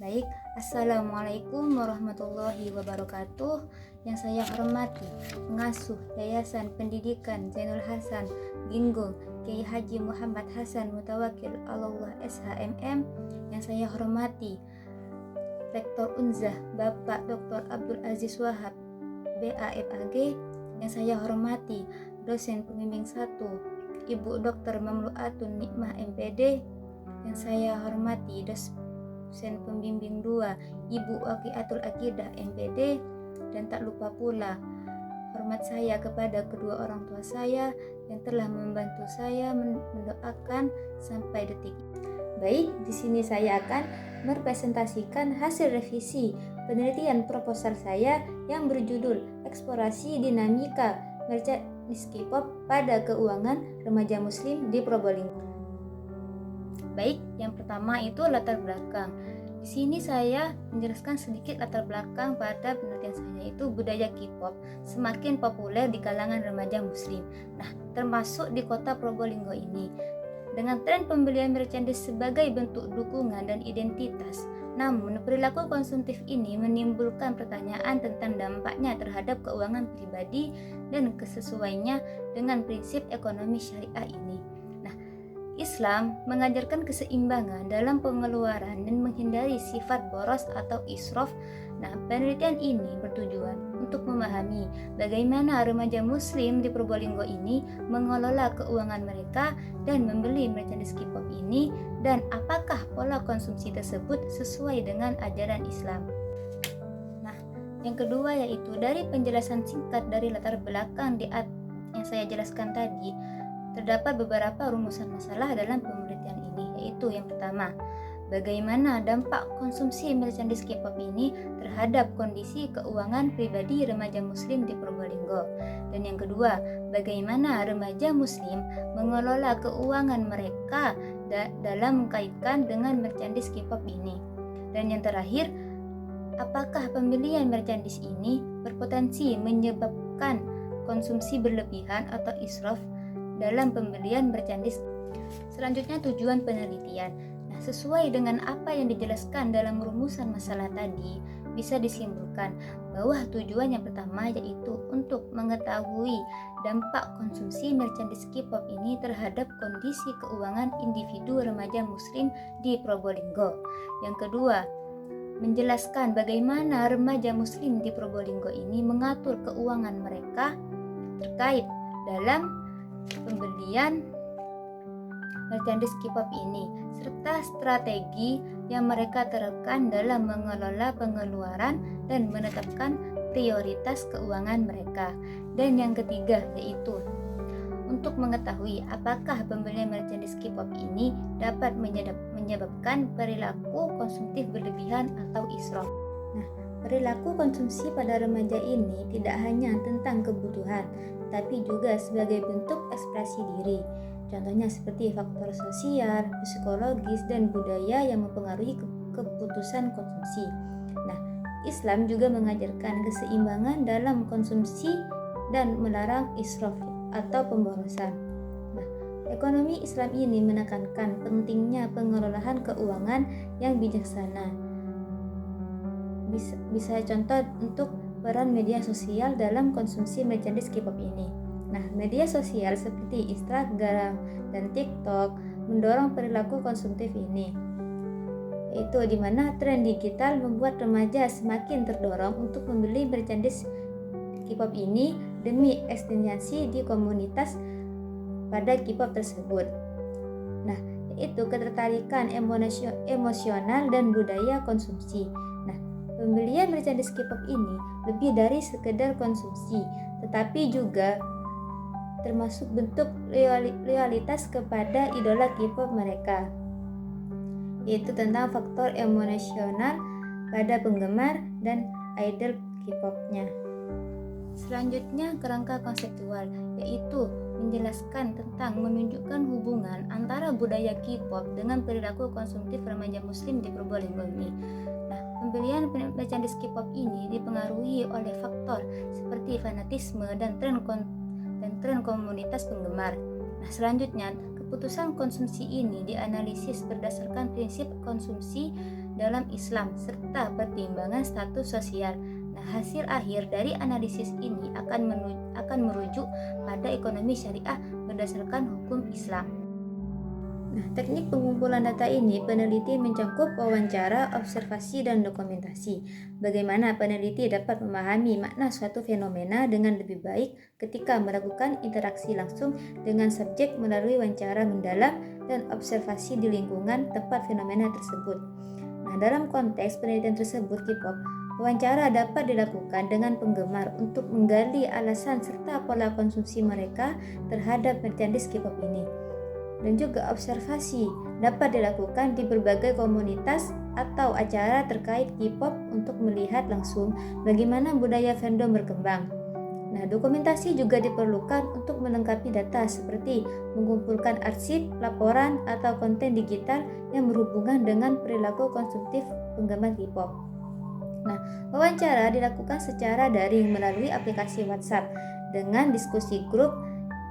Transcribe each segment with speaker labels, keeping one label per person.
Speaker 1: Baik, Assalamualaikum warahmatullahi wabarakatuh. Yang saya hormati pengasuh Yayasan Pendidikan Zainul Hasan Ginggung Kiai Haji Muhammad Hasan Mutawakil Allah SHMM. Yang saya hormati Rektor Unzah Bapak Dr. Abdul Aziz Wahab BAFAG. Yang saya hormati dosen pembimbing 1 Ibu Dr. Mamluatun Nikmah MPD. Yang saya hormati dosen pembimbing 2 Ibu Waqiatul Aqidah MPD, dan tak lupa pula hormat saya kepada kedua orang tua saya yang telah membantu saya mendoakan sampai detik. Baik, di sini saya akan merepresentasikan hasil revisi penelitian proposal saya yang berjudul Eksplorasi Dinamika Merchandise K-pop pada Keuangan Remaja Muslim di Probolinggo. Baik, yang pertama itu latar belakang. Di sini saya menjelaskan sedikit latar belakang pada penelitian saya, yaitu budaya K-pop semakin populer di kalangan remaja muslim. Nah, termasuk di kota Probolinggo ini. Dengan tren pembelian merchandise sebagai bentuk dukungan dan identitas, namun perilaku konsumtif ini menimbulkan pertanyaan tentang dampaknya terhadap keuangan pribadi dan kesesuaiannya dengan prinsip ekonomi syariah ini. Islam mengajarkan keseimbangan dalam pengeluaran dan menghindari sifat boros atau israf. Nah, penelitian ini bertujuan untuk memahami bagaimana remaja muslim di Probolinggo ini mengelola keuangan mereka dan membeli merchandise K-pop ini, dan apakah pola konsumsi tersebut sesuai dengan ajaran Islam. Nah, yang kedua yaitu dari penjelasan singkat dari latar belakang yang saya jelaskan tadi, terdapat beberapa rumusan masalah dalam penelitian ini, yaitu yang pertama, bagaimana dampak konsumsi merchandise K-pop ini terhadap kondisi keuangan pribadi remaja muslim di Probolinggo. Dan yang kedua, bagaimana remaja muslim mengelola keuangan mereka dalam kaitan dengan merchandise K-pop ini. Dan yang terakhir, apakah pembelian merchandise ini berpotensi menyebabkan konsumsi berlebihan atau israf dalam pembelian merchandise. Selanjutnya, tujuan penelitian. Nah, sesuai dengan apa yang dijelaskan dalam rumusan masalah tadi, bisa disimpulkan bahwa tujuan yang pertama yaitu untuk mengetahui dampak konsumsi merchandise K-pop ini terhadap kondisi keuangan individu remaja muslim di Probolinggo. Yang kedua, menjelaskan bagaimana remaja muslim di Probolinggo ini mengatur keuangan mereka terkait dalam pembelian merchandise K-pop ini, serta strategi yang mereka terapkan dalam mengelola pengeluaran dan menetapkan prioritas keuangan mereka. Dan yang ketiga yaitu untuk mengetahui apakah pembelian merchandise K-pop ini dapat menyebabkan perilaku konsumtif berlebihan atau israf. Nah, perilaku konsumsi pada remaja ini tidak hanya tentang kebutuhan, tapi juga sebagai bentuk ekspresi diri. Contohnya seperti faktor sosial, psikologis, dan budaya yang mempengaruhi keputusan konsumsi. Nah, Islam juga mengajarkan keseimbangan dalam konsumsi dan melarang israf atau pemborosan. Nah, ekonomi Islam ini menekankan pentingnya pengelolaan keuangan yang bijaksana. Bisa contoh untuk peran media sosial dalam konsumsi merchandise K-pop ini. Nah, media sosial seperti Instagram dan TikTok mendorong perilaku konsumtif ini, yaitu di mana tren digital membuat remaja semakin terdorong untuk membeli merchandise K-pop ini demi ekstensi di komunitas pada K-pop tersebut. Nah, yaitu ketertarikan emosional dan budaya konsumsi. Pembelian merchandise K-pop ini lebih dari sekedar konsumsi, tetapi juga termasuk bentuk loyalitas kepada idola K-pop mereka, yaitu tentang faktor emosional pada penggemar dan idol K-popnya. Selanjutnya, kerangka konseptual, yaitu menjelaskan tentang menunjukkan hubungan antara budaya K-pop dengan perilaku konsumtif remaja muslim di Probolinggo ini. Pembelian merchandise K-pop ini dipengaruhi oleh faktor seperti fanatisme dan tren komunitas penggemar. Nah, selanjutnya, keputusan konsumsi ini dianalisis berdasarkan prinsip konsumsi dalam Islam serta pertimbangan status sosial. Nah, hasil akhir dari analisis ini akan merujuk pada ekonomi syariah berdasarkan hukum Islam. Nah, teknik pengumpulan data ini peneliti mencangkup wawancara, observasi, dan dokumentasi. Bagaimana peneliti dapat memahami makna suatu fenomena dengan lebih baik ketika melakukan interaksi langsung dengan subjek melalui wawancara mendalam dan observasi di lingkungan tempat fenomena tersebut. Nah, dalam konteks penelitian tersebut K-pop, wawancara dapat dilakukan dengan penggemar untuk menggali alasan serta pola konsumsi mereka terhadap merchandise K-pop ini. Dan juga observasi dapat dilakukan di berbagai komunitas atau acara terkait K-pop untuk melihat langsung bagaimana budaya fandom berkembang. Nah, dokumentasi juga diperlukan untuk melengkapi data seperti mengumpulkan arsip, laporan, atau konten digital yang berhubungan dengan perilaku konsumtif penggemar K-pop. Nah, wawancara dilakukan secara daring melalui aplikasi WhatsApp dengan diskusi grup,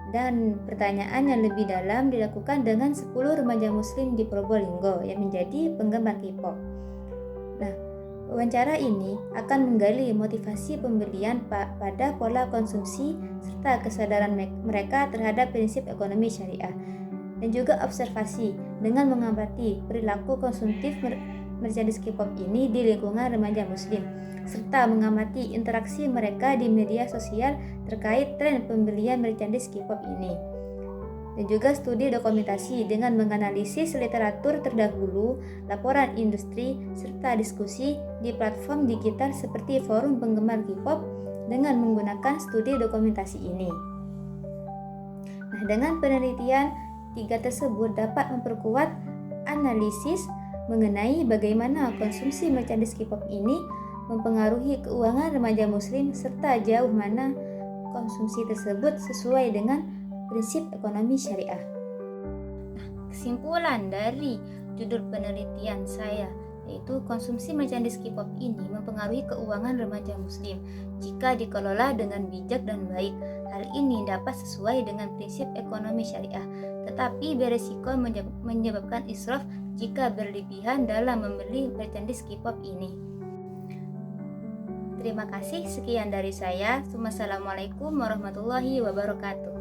Speaker 1: dan pertanyaan yang lebih dalam dilakukan dengan 10 remaja muslim di Probolinggo yang menjadi penggemar K-pop. Nah, wawancara ini akan menggali motivasi pembelian pada pola konsumsi serta kesadaran mereka terhadap prinsip ekonomi syariah. Dan juga observasi dengan mengamati perilaku konsumtif merchandise K-pop ini di lingkungan remaja muslim, serta mengamati interaksi mereka di media sosial terkait tren pembelian merchandise K-pop ini. Dan juga studi dokumentasi dengan menganalisis literatur terdahulu, laporan industri, serta diskusi di platform digital seperti forum penggemar K-pop dengan menggunakan studi dokumentasi ini. Nah, dengan penelitian 3 tersebut dapat memperkuat analisis mengenai bagaimana konsumsi merchandise K-pop ini mempengaruhi keuangan remaja muslim serta jauh mana konsumsi tersebut sesuai dengan prinsip ekonomi syariah. Nah, kesimpulan dari judul penelitian saya yaitu konsumsi merchandise K-pop ini mempengaruhi keuangan remaja muslim jika dikelola dengan bijak dan baik. Hal ini dapat sesuai dengan prinsip ekonomi syariah, tetapi beresiko menyebabkan israf jika berlebihan dalam membeli merchandise K-pop ini. Terima kasih, sekian dari saya. Wassalamualaikum warahmatullahi wabarakatuh.